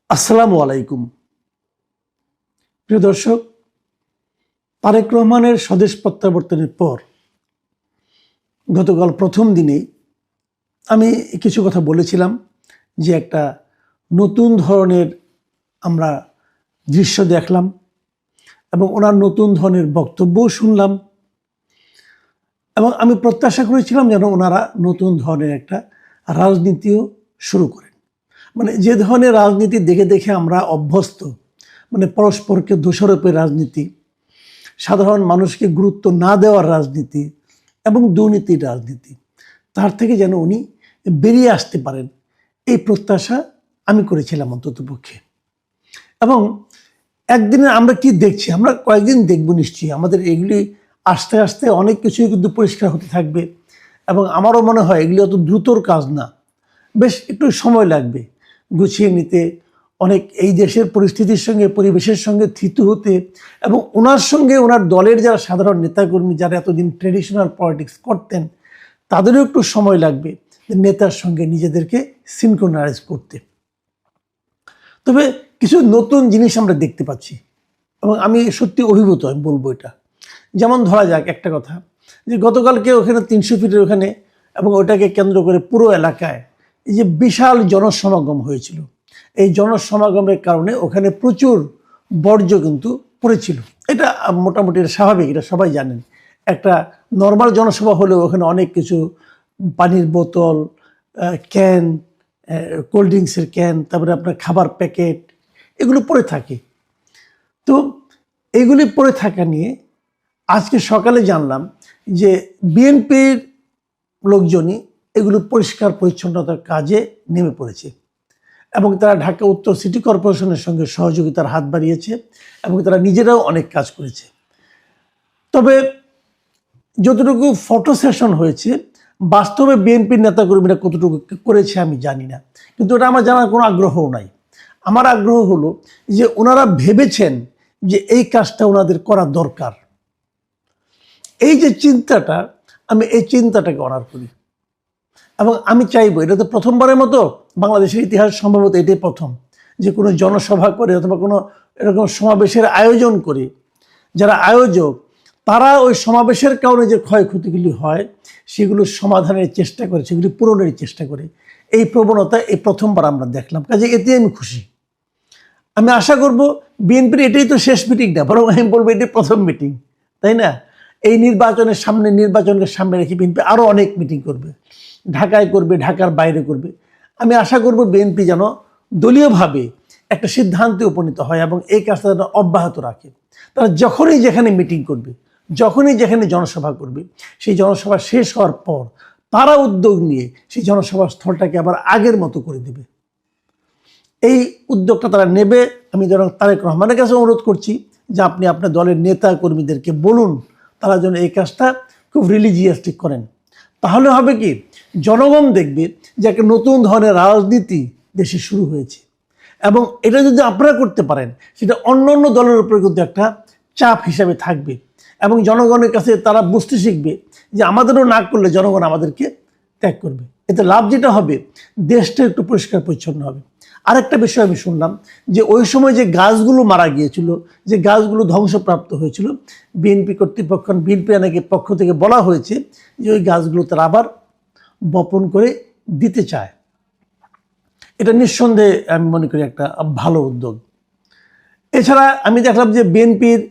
আসসালামু আলাইকুম। প্রিয় দর্শক, তারেক রহমানের স্বদেশ প্রত্যাবর্তনের পর গতকাল প্রথম দিনেই আমি কিছু কথা বলেছিলাম যে একটা নতুন ধরনের আমরা দৃশ্য দেখলাম এবং ওনার নতুন ধরনের বক্তব্যও শুনলাম এবং আমি প্রত্যাশা করেছিলাম যেন ওনারা নতুন ধরনের একটা রাজনীতিও শুরু করেন। মানে যে ধরনের রাজনীতি দেখে দেখে আমরা অভ্যস্ত, মানে পরস্পরকে দোষারোপের রাজনীতি, সাধারণ মানুষকে গুরুত্ব না দেওয়ার রাজনীতি এবং দুর্নীতির রাজনীতি, তার থেকে যেন উনি বেরিয়ে আসতে পারেন এই প্রত্যাশা আমি করেছিলাম অন্ততপক্ষে। এবং একদিনে আমরা কি দেখছি, আমরা কয়েকদিন দেখব নিশ্চয়ই। আমাদের এগুলি আস্তে আস্তে অনেক কিছুই কিন্তু পরিষ্কার হতে থাকবে এবং আমারও মনে হয় এগুলি অত দ্রুতর কাজ না, বেশ একটু সময় লাগবে গুছিয়ে নিতে, অনেক এই দেশের পরিস্থিতির সঙ্গে পরিবেশের সঙ্গে থিতু হতে এবং ওনার সঙ্গে ওনার দলের যারা সাধারণ নেতাকর্মী যারা এতদিন ট্রেডিশনাল পলিটিক্স করতেন তাদেরও একটু সময় লাগবে নেতার সঙ্গে নিজেদেরকে সিনক্রোনাইজ করতে। তবে কিছু নতুন জিনিস আমরা দেখতে পাচ্ছি এবং আমি সত্যি অভিভূত, আমি বলবো এটা। যেমন ধরা যাক একটা কথা, যে গতকালকে ওখানে 300 ফিটের ওখানে এবং ওটাকে কেন্দ্র করে পুরো এলাকায় এই যে বিশাল জনসমাগম হয়েছিল, এই জনসমাগমের কারণে ওখানে প্রচুর বর্জ্য কিন্তু পড়েছিল। এটা মোটামুটি স্বাভাবিক, এটা সবাই জানেন। একটা নর্মাল জনসভা হলেও ওখানে অনেক কিছু পানির বোতল, ক্যান, কোল্ড ড্রিঙ্কসের ক্যান, তারপরে আপনার খাবার প্যাকেট, এগুলো পড়ে থাকে। তো এগুলি পড়ে থাকা নিয়ে আজকে সকালে জানলাম যে বিএনপির লোকজনই এগুলো পরিষ্কার পরিচ্ছন্নতার কাজে নেমে পড়েছে এবং তারা ঢাকা উত্তর সিটি কর্পোরেশনের সঙ্গে সহযোগিতার হাত বাড়িয়েছে এবং তারা নিজেরাও অনেক কাজ করেছে। তবে যতটুকু ফটো সেশন হয়েছে, বাস্তবে বিএনপির নেতাকর্মীরা কতটুকু করেছে আমি জানি না, কিন্তু ওটা আমার জানার কোনো আগ্রহও নাই। আমার আগ্রহ হলো যে ওনারা ভেবেছেন যে এই কাজটা ওনাদের করা দরকার, এই যে চিন্তাটা, আমি এই চিন্তাটাকে অনার করি এবং আমি চাইবো, এটা তো প্রথমবারের মতো বাংলাদেশের ইতিহাস, সম্ভবত এটাই প্রথম যে কোনো জনসভা করে অথবা কোনো এরকম সমাবেশের আয়োজন করে যারা আয়োজক তারা ওই সমাবেশের কারণে যে ক্ষয়ক্ষতিগুলি হয় সেগুলো সমাধানের চেষ্টা করে, সেগুলি পূরণের চেষ্টা করে। এই প্রবণতা এই প্রথমবার আমরা দেখলাম, কাজে এতে আমি খুশি। আমি আশা করব বিএনপির এটাই তো শেষ মিটিং না, বরং আমি বলবো এটাই প্রথম মিটিং, তাই না? এই নির্বাচনকে সামনে রেখে বিএনপি আরও অনেক মিটিং করবে, ঢাকায় করবে, ঢাকার বাইরে করবে। আমি আশা করব বিএনপি যেন দলীয়ভাবে একটা সিদ্ধান্তে উপনীত হয় এবং এই কাজটা যেন অব্যাহত রাখে। তারা যখনই যেখানে মিটিং করবে, যখনই যেখানে জনসভা করবে, সেই জনসভা শেষ হওয়ার পর তারা উদ্যোগ নিয়ে সেই জনসভার স্থলটাকে আবার আগের মতো করে দেবে। এই উদ্যোগটা তারা নেবে। আমি যেন তারেক রহমানের কাছে অনুরোধ করছি যে আপনি আপনার দলের নেতা কর্মীদেরকে বলুন তারা যেন এই কাজটা খুব রিলিজিয়াসলি করেন। তাহলে হবে কি, জনগণ দেখবে যে একটা নতুন ধরনের রাজনীতি দেশে শুরু হয়েছে এবং এটা যদি আপনারা করতে পারেন সেটা অন্য অন্য দলের উপরে কিন্তু একটা চাপ হিসাবে থাকবে এবং জনগণের কাছে তারা বুঝতে শিখবে যে আমাদেরও না করলে জনগণ আমাদেরকে ত্যাগ করবে। এতে লাভ যেটা হবে, দেশটা একটু পরিষ্কার পরিচ্ছন্ন হবে। আরেকটা বিষয় আমি শুনলাম যে ওই সময় যে গাছগুলো মারা গিয়েছিল, যে গাছগুলো ধ্বংসপ্রাপ্ত হয়েছিল, বিএনপি কর্তৃপক্ষ, বিএনপি অনেকের পক্ষ থেকে বলা হয়েছে যে ওই গাছগুলো তারা আবার বপন করে দিতে চায়। এটা নিঃসন্দেহে আমি মনে করি একটা ভালো উদ্যোগ। এছাড়া আমি দেখলাম যে বিএনপির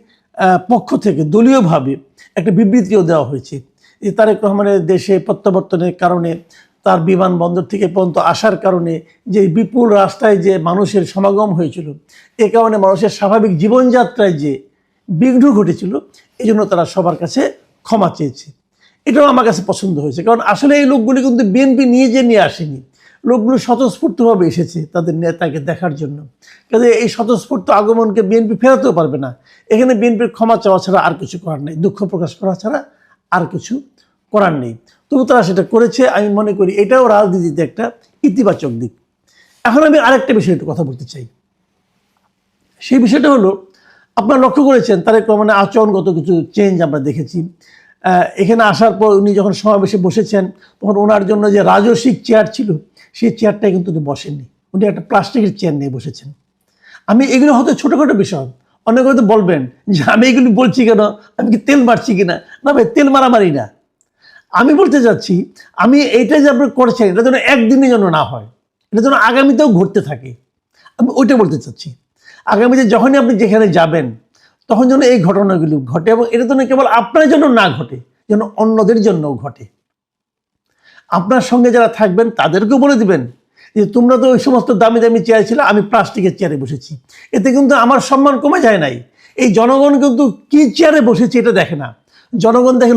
পক্ষ থেকে দলীয়ভাবে একটা বিবৃতিও দেওয়া হয়েছে যে তারেক রহমানের দেশে প্রত্যাবর্তনের কারণে, তার বিমানবন্দর থেকে পর্যন্ত আসার কারণে যে বিপুল রাস্তায় যে মানুষের সমাগম হয়েছিল, এ কারণে মানুষের স্বাভাবিক জীবনযাত্রায় যে বিঘ্ন ঘটেছিল, এই জন্য তারা সবার কাছে ক্ষমা চেয়েছে। এটাও আমার কাছে পছন্দ হয়েছে, কারণ আসলে এই লোকগুলি কিন্তু বিএনপি নিয়ে আসেনি, লোকগুলো স্বতঃস্ফূর্তভাবে এসেছে তাদের নেতাকে দেখার জন্য। কাজে এই স্বতঃস্ফূর্ত আগমনকে বিএনপি ফেরাতেও পারবে না। এখানে বিএনপির ক্ষমা চাওয়া ছাড়া আর কিছু করার নেই, দুঃখ প্রকাশ করা ছাড়া আর কিছু করার নেই। তবু তারা সেটা করেছে। আমি মনে করি এটাও রাজনীতিতে একটা ইতিবাচক দিক। এখন আমি আরেকটা বিষয়ে একটু কথা বলতে চাই। সেই বিষয়টা হলো, আপনারা লক্ষ্য করেছেন তারেক রহমানের আচরণগত কিছু চেঞ্জ আমরা দেখেছি। এখানে আসার পর উনি যখন সমাবেশে বসেছেন তখন ওনার জন্য যে রাজস্বিক চেয়ার ছিল সেই চেয়ারটাই কিন্তু উনি বসেননি, উনি একটা প্লাস্টিকের চেয়ার নিয়ে বসেছেন। আমি এগুলো হয়তো ছোটোখাটো বিষয়, অনেকে হয়তো বলবেন যে আমি এগুলি বলছি কেন, আমি কি তেল মারছি কিনা। না ভাই, তেল মারামারি না। আমি বলতে চাচ্ছি, আমি এইটা যে আপনি করছেন এটা যেন একদিনের জন্য না হয়, এটা যেন আগামীতেও ঘটতে থাকে। আমি ওইটা বলতে চাচ্ছি, আগামীতে যখনই আপনি যেখানে যাবেন তখন যেন এই ঘটনাগুলো ঘটে, এবং এটা যেন কেবল আপনার জন্য না ঘটে, যেন অন্যদের জন্যও ঘটে। আপনার সঙ্গে যারা থাকবেন তাদেরকেও বলে দিবেন যে তোমরা তো ওই সমস্ত দামি দামি চেয়ার ছিল, আমি প্লাস্টিকের চেয়ারে বসেছি, এতে কিন্তু আমার সম্মান কমে যায় নাই। এই জনগণ কিন্তু কি চেয়ারে বসেছে এটা দেখে না, জনগণ দেখে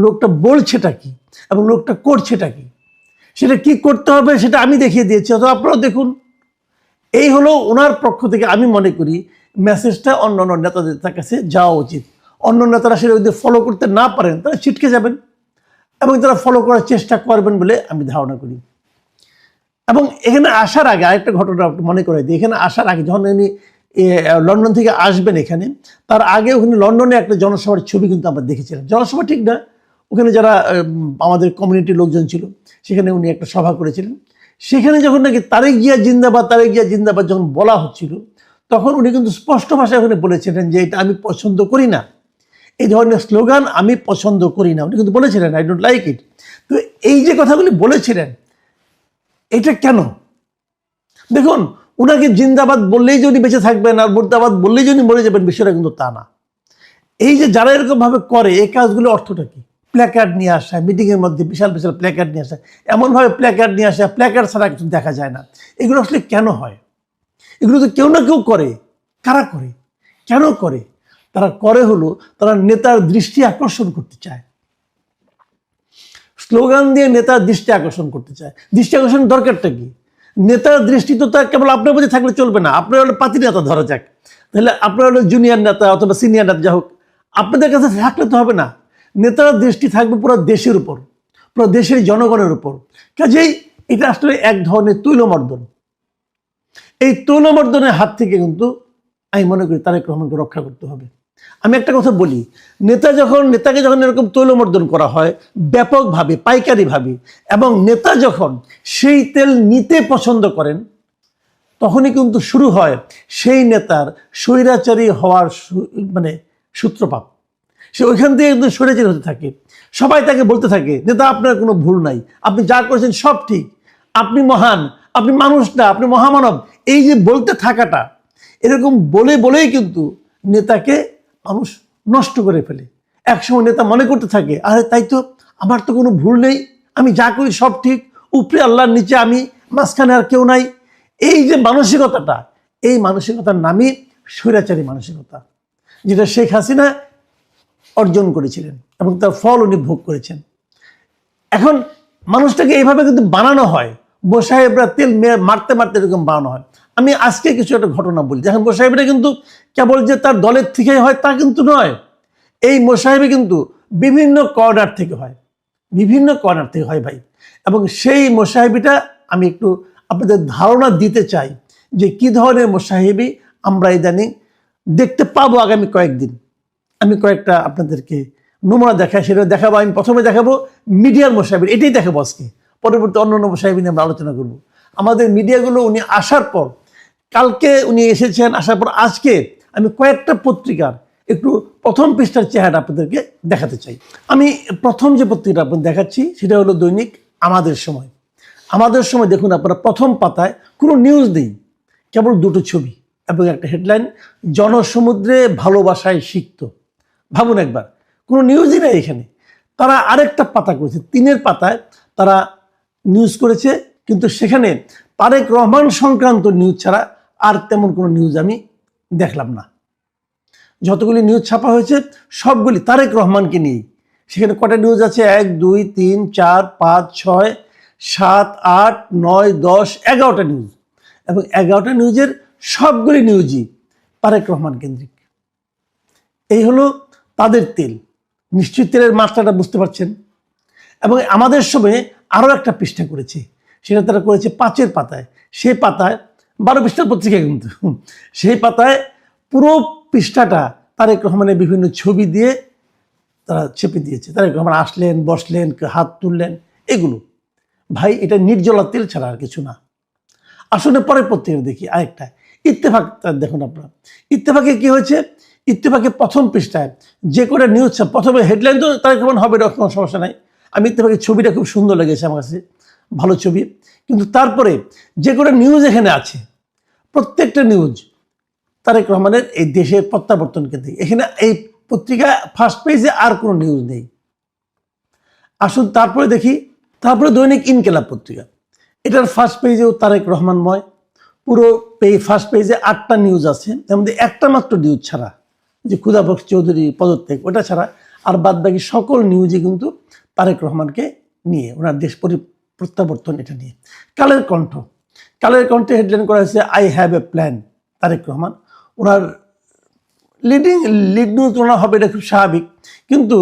লোকটা বলছেটা কি এবং লোকটা করছেটা কি, সেটা কি করতে হবে সেটা আমি দেখিয়ে দিয়েছি, অথবা আপনারাও দেখুন। এই হলো ওনার পক্ষ থেকে আমি মনে করি মেসেজটা অন্য অন্য নেতাদের কাছে যাওয়া উচিত। অন্য নেতারা সেটা যদি ফলো করতে না পারেন তারা ছিটকে যাবেন, এবং তারা ফলো করার চেষ্টা করবেন বলে আমি ধারণা করি। এবং এখানে আসার আগে আরেকটা ঘটনা মনে করে দিই। এখানে আসার আগে যখন উনি লন্ডন থেকে আসবেন এখানে, তার আগে ওখানে লন্ডনে একটা জনসভার ছবি কিন্তু আমরা দেখেছিলাম। জনসভা ঠিক না, ওখানে যারা আমাদের কমিউনিটির লোকজন ছিল সেখানে উনি একটা সভা করেছিলেন। সেখানে যখন নাকি তারেক জিয়া জিন্দাবাদ, তারেক জিয়া জিন্দাবাদ যখন বলা হচ্ছিল, তখন উনি কিন্তু স্পষ্ট ভাষায় ওখানে বলেছিলেন যে এটা আমি পছন্দ করি না, এই ধরনের স্লোগান আমি পছন্দ করি না। উনি কিন্তু বলেছিলেন আই ডোন্ট লাইক ইট। তো এই যে কথাগুলি বলেছিলেন, এটা কেন? দেখুন, উনাকে জিন্দাবাদ বললেই যে উনি বেঁচে থাকবেন আর মুর্দাবাদ বললেই যে উনি মরে যাবেন, বিষয়টা কিন্তু তা না। এই যে যারা এরকম ভাবে করে, এই কাজগুলো অর্থটা কি? প্ল্যাকার্ড নিয়ে আসা, মিটিংয়ের মধ্যে বিশাল বিশাল প্ল্যাকার্ড নিয়ে আসা, এমনভাবে প্ল্যাকার্ড নিয়ে আসা, প্ল্যাকার্ড ছাড়া কিছু দেখা যায় না। এগুলো আসলে কেন হয়? এগুলো তো কেউ না কেউ করে। কারা করে, কেন করে? তারা করে হলো তারা নেতার দৃষ্টি আকর্ষণ করতে চায়, স্লোগান দিয়ে নেতার দৃষ্টি আকর্ষণ করতে চায়। দৃষ্টি আকর্ষণের দরকারটা কি? নেতার দৃষ্টি তো তার কেবল আপনার প্রতি থাকলে চলবে না। আপনার হলো পাতি নেতা ধরা যাক, তাহলে আপনার হলো জুনিয়র নেতা অথবা সিনিয়র নেতা, যা হোক, আপনাদের কাছে থাকলে তো হবে না। নেতার দৃষ্টি থাকবে পুরো দেশের উপর, পুরো দেশের জনগণের উপর। কাজেই এটা আসলে এক ধরনের তৈলমর্দন। এই তৈলমর্দনের হাত থেকে কিন্তু আমি মনে করি তারেক রহমানকে রক্ষা করতে হবে। আমি একটা কথা বলি, নেতাকে যখন এরকম তৈলমর্দন করা হয় ব্যাপকভাবে, পাইকারিভাবে, এবং নেতা যখন সেই তেল নিতে পছন্দ করেন, তখনই কিন্তু শুরু হয় সেই নেতার স্বৈরাচারী হওয়ার সূত্রপাত। সে ওইখান থেকে একদম স্বৈরাচারী হতে থাকে। সবাই তাকে বলতে থাকে, নেতা আপনার কোনো ভুল নাই, আপনি যা করেছেন সব ঠিক, আপনি মহান, আপনি মানুষ না, আপনি মহামানব। এই যে বলতে থাকাটা, এরকম বলেই কিন্তু নেতাকে মানুষ নষ্ট করে ফেলে। একসময় নেতা মনে করতে থাকে, আরে তাই তো, আমার তো কোনো ভুল নেই, আমি যা করি সব ঠিক, উপরে আল্লাহর নিচে আমি, মাঝখানে আর কেউ নাই। এই যে মানসিকতাটা, এই মানসিকতার নামই স্বৈরাচারী মানসিকতা, যেটা শেখ হাসিনা অর্জন করেছিলেন এবং তার ফল উনি ভোগ করেছেন। এখন মানুষটাকে এইভাবে কিন্তু বানানো হয়, মোসাহেবরা তেল মারতে মারতে এরকম বানানো হয়। আমি আজকে কিছু একটা ঘটনা বলি। দেখেন, মোসাহেবরা কিন্তু কেবল যে তার দলের থেকে হয় তা কিন্তু নয়। এই মোসাহেবি কিন্তু বিভিন্ন কর্নার থেকে হয়, বিভিন্ন কর্নার থেকে হয় ভাই। এবং সেই মোসাহেবিটা আমি একটু আপনাদের ধারণা দিতে চাই যে কি ধরনের মোসাহেবি আমরা ইদানিং দেখতে পাবো আগামী কয়েকদিন। আমি কয়েকটা আপনাদেরকে নমুনা দেখাই, সেটা দেখাবো। আমি প্রথমে দেখাবো মিডিয়ার মোসাহেবিন, এটাই দেখাবো আজকে। পরবর্তী অন্য মোসাহেবি নিয়ে আমরা আলোচনা করবো। আমাদের মিডিয়াগুলো উনি আসার পর, কালকে উনি এসেছেন, আসার পর আজকে আমি কয়েকটা পত্রিকার একটু প্রথম পৃষ্ঠার চেহারা আপনাদেরকে দেখাতে চাই। আমি প্রথম যে পত্রিকাটা আপনাদের দেখাচ্ছি সেটা হলো দৈনিক আমাদের সময়। আমাদের সময় দেখুন আপনারা, প্রথম পাতায় কোনো নিউজ নেই, কেবল দুটো ছবি এবং একটা হেডলাইন, জনসমুদ্রে ভালোবাসায় সিক্ত। ভাবুন একবার, কোনো নিউজই নেই এখানে। তারা আরেকটা পাতা করেছে, 3 পাতায় তারা নিউজ করেছে, কিন্তু সেখানে তারেক রহমান সংক্রান্ত নিউজ ছাড়া আর তেমন কোনো নিউজ আমি দেখলাম না। যতগুলি নিউজ ছাপা হয়েছে সবগুলি তারেক রহমানকে নিয়েই। সেখানে কটা নিউজ আছে? 1, 2, 3, 4, 5, 6, 7, 8, 9, 10, 11টা নিউজ, এবং 11টা নিউজের সবগুলি নিউজই তারেক রহমান কেন্দ্রিক। এই হলো তাদের তেল। নিশ্চয়ই তেলের মাত্রাটা বুঝতে পারছেন। এবং আমাদের সময়ে আরও একটা পৃষ্ঠা করেছে, সেটা তারা করেছে 5 পাতায়। সেই পাতায় 12 পৃষ্ঠার পত্রিকা, কিন্তু সেই পাতায় পুরো পৃষ্ঠাটা তারেক রহমানের বিভিন্ন ছবি দিয়ে তারা চেপে দিয়েছে। তারেক রহমান আসলেন, বসলেন, হাত তুললেন, এগুলো। ভাই, এটা নির্জলা তেল ছাড়া আর কিছু না। আসলে পরের পত্রিকা দেখি আরেকটা, ইত্তেফাক দেখুন আপনারা, ইত্তেফাকে কি হয়েছে, ইত্তেফাকে প্রথম পৃষ্ঠায় যে করে নিউজ, প্রথমে হেডলাইন তো তারেক রহমান হবে, এরকম কোনো সমস্যা নাই। আমি ইত্তেফাকের ছবিটা খুব সুন্দর লেগেছে আমার কাছে, ভালো ছবি। কিন্তু তারপরে যে করে নিউজ এখানে আছে, প্রত্যেকটা নিউজ তারেক রহমানের এই দেশের প্রত্যাবর্তনকে দিকে। এখানে এই পত্রিকা ফার্স্ট পেজে আর কোনো নিউজ নেই। আসুন তারপরে দেখি, তারপরে দৈনিক ইনকিলাব পত্রিকা, এটার ফার্স্ট পেজেও তারেক রহমানময়। পুরো ফার্স্ট পেজে 8টা নিউজ আছে, তার মধ্যে একটা মাত্র নিউজ ছাড়া, যে ক্ষুধাবক্স চৌধুরী পদত্যাগ, ওটা ছাড়া আর বাদ বাকি সকল নিউজই কিন্তু তারেক রহমানকে নিয়ে, ওনার দেশ প্রত্যাবর্তন এটা নিয়ে। কালের কণ্ঠ, কালের কণ্ঠে হেডলাইন করা হয়েছে I have a plan Tarique Rahman. ওনার লিড নিউজ ওনার হবে, এটা খুব স্বাভাবিক। কিন্তু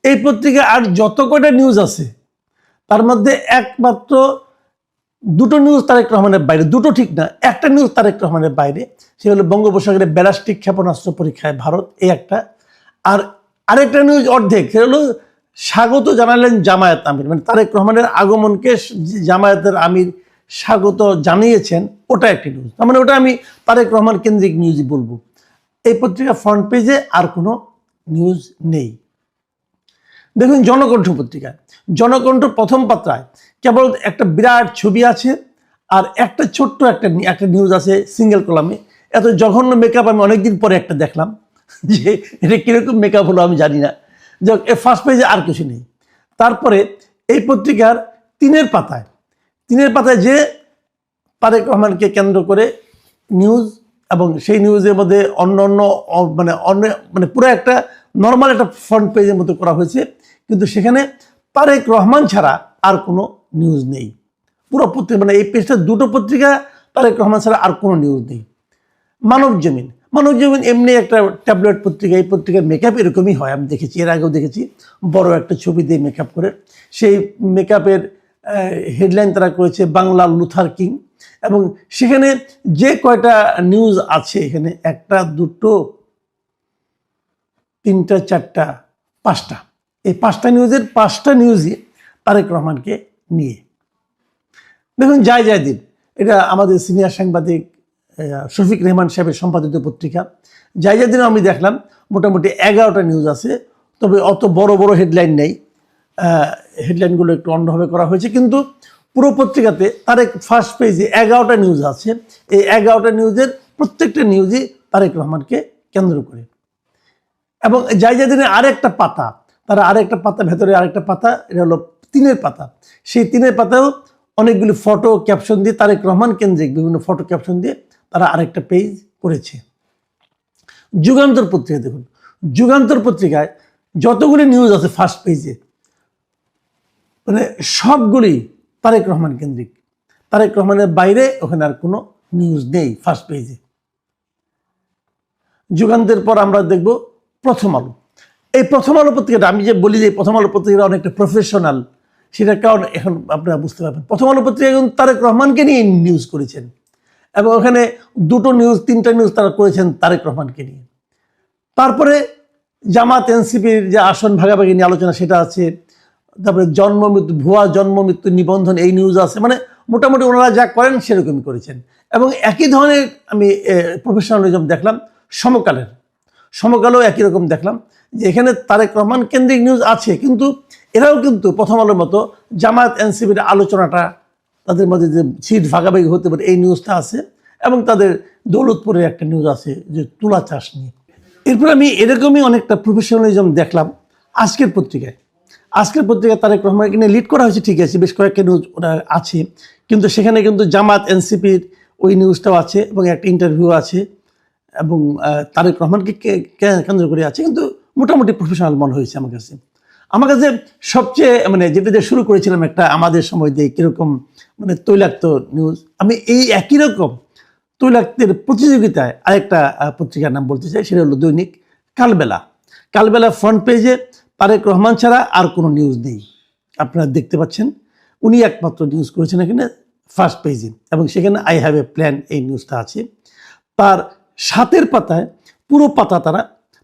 এই পত্রিকায় আর যত কয়টা নিউজ আছে তার মধ্যে একমাত্র দুটো নিউজ তারেক রহমানের বাইরে, দুটো ঠিক না, একটা নিউজ তারেক রহমানের বাইরে। সে হলো বঙ্গোপসাগরে ব্যালিস্টিক ক্ষেপণাস্ত্র পরীক্ষায় ভারত, এই একটা। আর আরেকটা নিউজ অর্ধেক, সে হলো স্বাগত জানালেন জামায়াত আমির, মানে তারেক রহমানের আগমনকে জামায়াতের আমির স্বাগত জানিয়েছেন, ওটা একটি নিউজ। তার মানে ওটা আমি তারেক রহমান কেন্দ্রিক নিউজই বলবো। এই পত্রিকা ফ্রন্ট পেজে আর কোনো নিউজ নেই। দেখুন জনকণ্ঠ পত্রিকা, জনকণ্ঠ প্রথম পাতায় কেবল একটা বিরাট ছবি আছে আর একটা ছোট্ট একটা নিউজ আছে সিঙ্গেল কলামে। এত জঘন্য মেকআপ আমি অনেকদিন পরে একটা দেখলাম, যে এটা কীরকম মেকআপ হলো আমি জানি না। যাক, ফার্স্ট পেজে আর কিছু নেই। তারপরে এই পত্রিকার তিনের পাতায় যে তারেক রহমানকে কেন্দ্র করে নিউজ, এবং সেই নিউজের মধ্যে মানে পুরো একটা নর্মাল একটা ফ্রন্ট পেজের মতো করা হয়েছে, কিন্তু সেখানে তারেক রহমান ছাড়া আর কোনো নিউজ নেই। পুরো পত্রিকা, মানে এই পেজটা দুটো পত্রিকা, তারেক রহমান ছাড়া আর কোনো নিউজ নেই। মানব জমিন এমনি একটা ট্যাবলেট পত্রিকা। এই পত্রিকার মেকআপ এরকমই হয়, আমি দেখেছি, এর আগেও দেখেছি, বড় একটা ছবি দিয়ে মেকআপ করে। সেই মেকআপের হেডলাইন তারা করেছে বাংলা লুথার কিং, এবং সেখানে যে কয়টা নিউজ আছে, এখানে একটা, দুটো, তিনটা, চারটা, পাঁচটা, এই পাঁচটা নিউজই তারেক রহমানকে নিয়ে। দেখুন জয় দিন, এটা আমাদের সিনিয়র সাংবাদিক শফিক রেহমান সাহেবের সম্পাদিত পত্রিকা। জয় দিনও আমি দেখলাম মোটামুটি 11টা নিউজ আছে, তবে অত বড় বড় হেডলাইন নেই, হেডলাইনগুলো একটু অন্যভাবে করা হয়েছে। কিন্তু পুরো পত্রিকাতে তারেক ফার্স্ট পেজে 11টা নিউজ আছে। এই 11টা নিউজের প্রত্যেকটা নিউজই তারেক রহমানকে কেন্দ্র করে। এবং জায়জাদিনের আরেকটা পাতা, ভেতরে আরেকটা পাতা, এটা হলো 3-এর পাতা। সেই 3-এর পাতাও অনেকগুলি ফটো ক্যাপশন দিয়ে, তারেক রহমান কেন্দ্রিক বিভিন্ন ফটো ক্যাপশন দিয়ে তারা আরেকটা পেজ করেছে। যুগান্তর পত্রিকা দেখুন, যুগান্তর পত্রিকায় যতগুলি নিউজ আছে ফার্স্ট পেজে, মানে সবগুলি তারেক রহমান কেন্দ্রিক। তারেক রহমানের বাইরে ওখানে আর কোনো নিউজ নেই ফার্স্ট পেজে। যুগান্তের পর আমরা দেখব প্রথম আলো। এই প্রথম আলো পত্রিকাটা, আমি যে বলি যে প্রথম আলো পত্রিকাটা অনেকটা প্রফেশনাল, সেটার কারণ এখন আপনারা বুঝতে পারবেন। প্রথম আলো পত্রিকা এখন তারেক রহমানকে নিয়ে নিউজ করেছেন, এবং ওখানে 2টো নিউজ 3টা নিউজ তারা করেছেন তারেক রহমানকে নিয়ে। তারপরে জামাত এনসিপির যে আসন ভাগাভাগি নিয়ে আলোচনা, সেটা আছে। তারপরে ভুয়া জন্ম মৃত্যু নিবন্ধন, এই নিউজ আছে। মানে মোটামুটি ওনারা যা করেন সেরকমই করেছেন। এবং একই ধরনের আমি প্রফেশনালিজম দেখলাম সমকালেও একই রকম দেখলাম, যে এখানে তারেক রহমান কেন্দ্রিক নিউজ আছে, কিন্তু এরাও কিন্তু প্রথম আলোর মতো জামায়াত এনসিপির আলোচনাটা, তাদের মধ্যে যে সিট ভাগাভাগি হতে পারে, এই নিউজটা আছে। এবং তাদের দৌলতপুরের একটা নিউজ আছে যে তুলা চাষ নিয়ে। এরপর আমি এরকমই অনেকটা প্রফেশনালিজম দেখলাম আজকের পত্রিকায়। তারেক রহমানকে নিয়ে লিড করা হয়েছে, ঠিক আছে, বেশ কয়েকটা নিউজ ওরা আছে, কিন্তু সেখানে কিন্তু জামাত এনসিপির ওই নিউজটাও আছে, এবং একটা ইন্টারভিউ আছে, এবং তারেক রহমানকে কেন্দ্র করে আছে। কিন্তু মোটামুটি প্রফেশনাল মনে হয়েছে আমার কাছে সবচেয়ে, মানে যেটা দিয়ে শুরু করেছিলাম একটা আমাদের সময় দিয়ে কীরকম মানে তৈলাক্ত নিউজ, আমি এই একই রকম তৈলাক্তের প্রতিযোগিতায় আরেকটা পত্রিকার নাম বলতে চাই, সেটা হলো দৈনিক কালবেলা ফ্রন্ট পেজে তারেক রহমান ছাড়া আর কোনো নিউজ নেই। আপনারা দেখতে পাচ্ছেন, উনি একমাত্র নিউজ করেছেন এখানে ফার্স্ট পেজে, এবং সেখানে আই হ্যাভ এ প্ল্যান এই নিউজটা আছে। তার 7-এর পাতায় পুরো পাতা তারা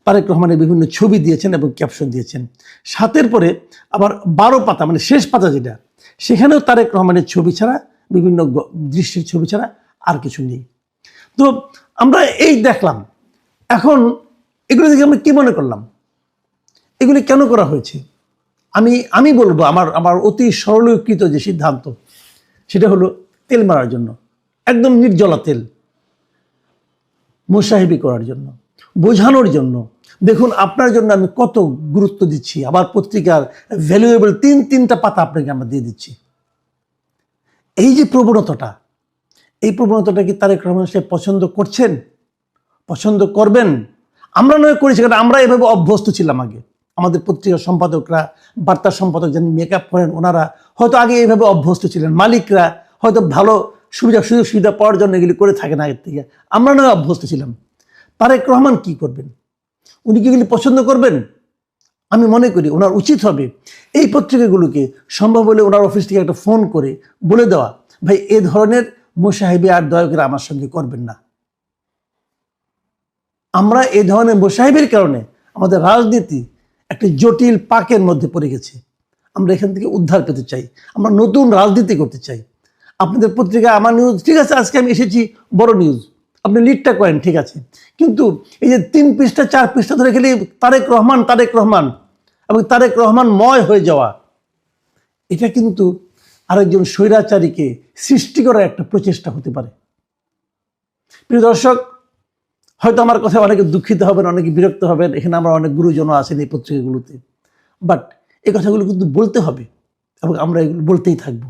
তারেক রহমানের বিভিন্ন ছবি দিয়েছেন এবং ক্যাপশন দিয়েছেন। 7-এর পরে আবার 12 পাতা, মানে শেষ পাতা যেটা, সেখানেও তারেক রহমানের ছবি ছাড়া, বিভিন্ন দৃশ্যের ছবি ছাড়া আর কিছু নেই। তো আমরা এই দেখলাম, এখন এগুলো দেখে আমরা কি মনে করলাম, এগুলি কেন করা হয়েছে? আমি বলবো আমার অতি সরলীকৃত যে সিদ্ধান্ত, সেটা হলো তেল মারার জন্য, একদম নির্জলা তেল, মোসাহেবি করার জন্য, বোঝানোর জন্য। দেখুন আপনার জন্য আমি কত গুরুত্ব দিচ্ছি, আবার পত্রিকার ভ্যালুয়েবল তিনটা পাতা আপনাকে আমরা দিয়ে দিচ্ছি। এই যে প্রবণতাটা, এই প্রবণতাটা কি তারেক রহমান সাহেব পছন্দ করছেন, পছন্দ করবেন? আমরা নয় করেছি, কারণ আমরা এভাবে অভ্যস্ত ছিলাম আগে। আমাদের পত্রিকার সম্পাদকরা, বার্তা সম্পাদক যারা মেকআপ করেন, ওনারা হয়তো আগে এইভাবে অভ্যস্ত ছিলেন, মালিকরা হয়তো ভালো সুযোগ সুবিধা পাওয়ার জন্য এগুলি করে থাকেন আগের থেকে, আমরা নয় অভ্যস্ত ছিলাম। তারেক রহমান কি করবেন? উনি কি এগুলি পছন্দ করবেন? আমি মনে করি ওনার উচিত হবে এই পত্রিকাগুলোকে সম্ভব হলে ওনার অফিস থেকে একটা ফোন করে বলে দেওয়া, ভাই এ ধরনের মোসাহেবি আর দয়া করে আমার সঙ্গে করবেন না। আমরা এই ধরনের মোসাহেবির কারণে আমাদের রাজনীতি একটা জটিল পাকের মধ্যে পড়ে গেছে। আমরা এখান থেকে উদ্ধার পেতে চাই, আমরা নতুন রাজনীতি করতে চাই। আপনাদের পত্রিকা আমার নিউজ ঠিক আছে, আজকে আমি এসেছি বড় নিউজ, আপনি লিডটা করেন ঠিক আছে, কিন্তু এই যে 3 পৃষ্ঠা 4 পৃষ্ঠা ধরে খেলে তারেক রহমান এবং তারেক রহমানময় হয়ে যাওয়া, এটা কিন্তু আরেকজন স্বৈরাচারীকে সৃষ্টি করার একটা প্রচেষ্টা হতে পারে। প্রিয় দর্শক, হয়তো আমার কথা অনেকে দুঃখিত হবেন, অনেকে বিরক্ত হবেন, এখানে আমার অনেক গুরুজন আছেন এই পত্রিকাগুলোতে, বাট এই কথাগুলো কিন্তু বলতে হবে এবং আমরা এগুলো বলতেই থাকবো।